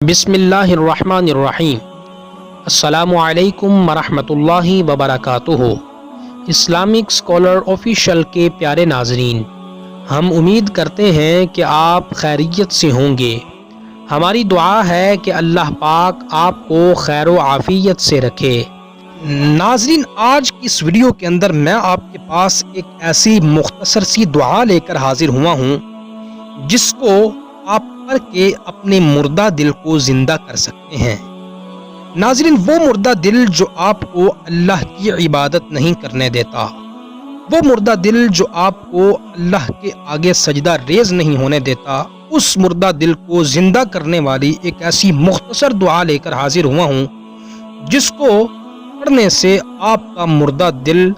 بسم اللہ الرحمن الرحیم۔ السلام علیکم ورحمۃ اللہ وبرکاتہ۔ اسلامک اسکالر آفیشیل کے پیارے ناظرین، ہم امید کرتے ہیں کہ آپ خیریت سے ہوں گے۔ ہماری دعا ہے کہ اللہ پاک آپ کو خیر و عافیت سے رکھے۔ ناظرین، آج کی اس ویڈیو کے اندر میں آپ کے پاس ایک ایسی مختصر سی دعا لے کر حاضر ہوا ہوں جس کو آپ پڑھ کے اپنے مردہ دل کو زندہ کر سکتے ہیں۔ ناظرین، وہ مردہ دل جو آپ کو اللہ کی عبادت نہیں کرنے دیتا، وہ مردہ دل جو آپ کو اللہ کے آگے سجدہ ریز نہیں ہونے دیتا، اس مردہ دل کو زندہ کرنے والی ایک ایسی مختصر دعا لے کر حاضر ہوا ہوں جس کو پڑھنے سے آپ کا مردہ دل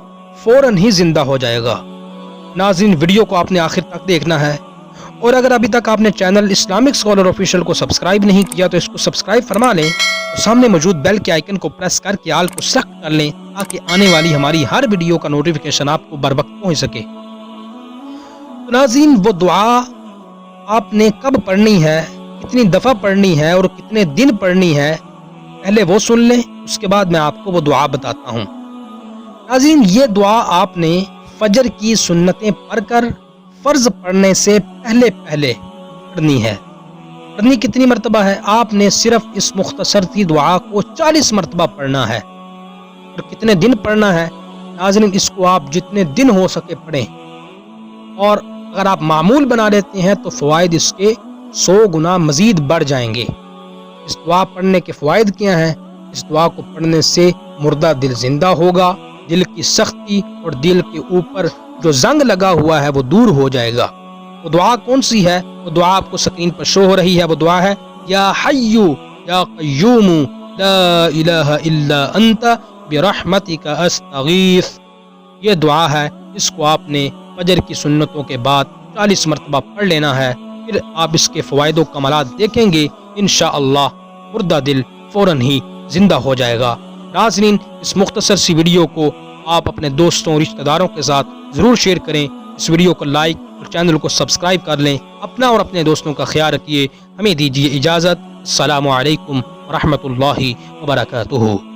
فوراً ہی زندہ ہو جائے گا۔ ناظرین، ویڈیو کو آپ نے آخر تک دیکھنا ہے، اور اگر ابھی تک آپ نے چینل اسلامک اسکالر آفیشیل کو سبسکرائب نہیں کیا تو اس کو سبسکرائب فرما لیں اور سامنے موجود بیل کے آئیکن کو پریس کر کے آل کو سلیکٹ کر لیں تاکہ آنے والی ہماری ہر ویڈیو کا نوٹیفیکیشن آپ کو بر وقت پہنچ سکے۔ ناظرین، وہ دعا آپ نے کب پڑھنی ہے، کتنی دفعہ پڑھنی ہے اور کتنے دن پڑھنی ہے، پہلے وہ سن لیں، اس کے بعد میں آپ کو وہ دعا بتاتا ہوں۔ ناظرین، یہ دعا آپ نے فجر کی سنتیں پڑھ کر فرض پڑھنے سے پہلے پڑھنی ہے۔ پڑھنی کتنی مرتبہ ہے؟ آپ نے صرف اس مختصر سی دعا کو 40 مرتبہ پڑھنا ہے۔ اور کتنے دن پڑھنا ہے؟ ناظرین، اس کو آپ جتنے دن ہو سکے پڑھیں، اور اگر آپ معمول بنا لیتے ہیں تو فوائد اس کے 100 گنا مزید بڑھ جائیں گے۔ اس دعا پڑھنے کے فوائد کیا ہیں؟ اس دعا کو پڑھنے سے مردہ دل زندہ ہوگا، دل کی سختی اور دل کے اوپر جو زنگ لگا ہوا ہے وہ دور ہو جائے گا۔ وہ دعا کون سی ہے؟ وہ دعا آپ کو سکرین پر شو ہو رہی ہے۔ وہ دعا ہے یا حیو یا قیوم لا الہ الا انت برحمتک استغیث۔ یہ دعا ہے، اس کو آپ نے فجر کی سنتوں کے بعد 40 مرتبہ پڑھ لینا ہے، پھر آپ اس کے فوائد و کمالات دیکھیں گے، انشاءاللہ مردہ دل فوراً ہی زندہ ہو جائے گا۔ ناظرین، اس مختصر سی ویڈیو کو آپ اپنے دوستوں اور رشتہ داروں کے ساتھ ضرور شیئر کریں، اس ویڈیو کو لائک اور چینل کو سبسکرائب کر لیں۔ اپنا اور اپنے دوستوں کا خیال رکھیے۔ ہمیں دیجیے اجازت۔ السلام علیکم ورحمۃ اللہ وبرکاتہ۔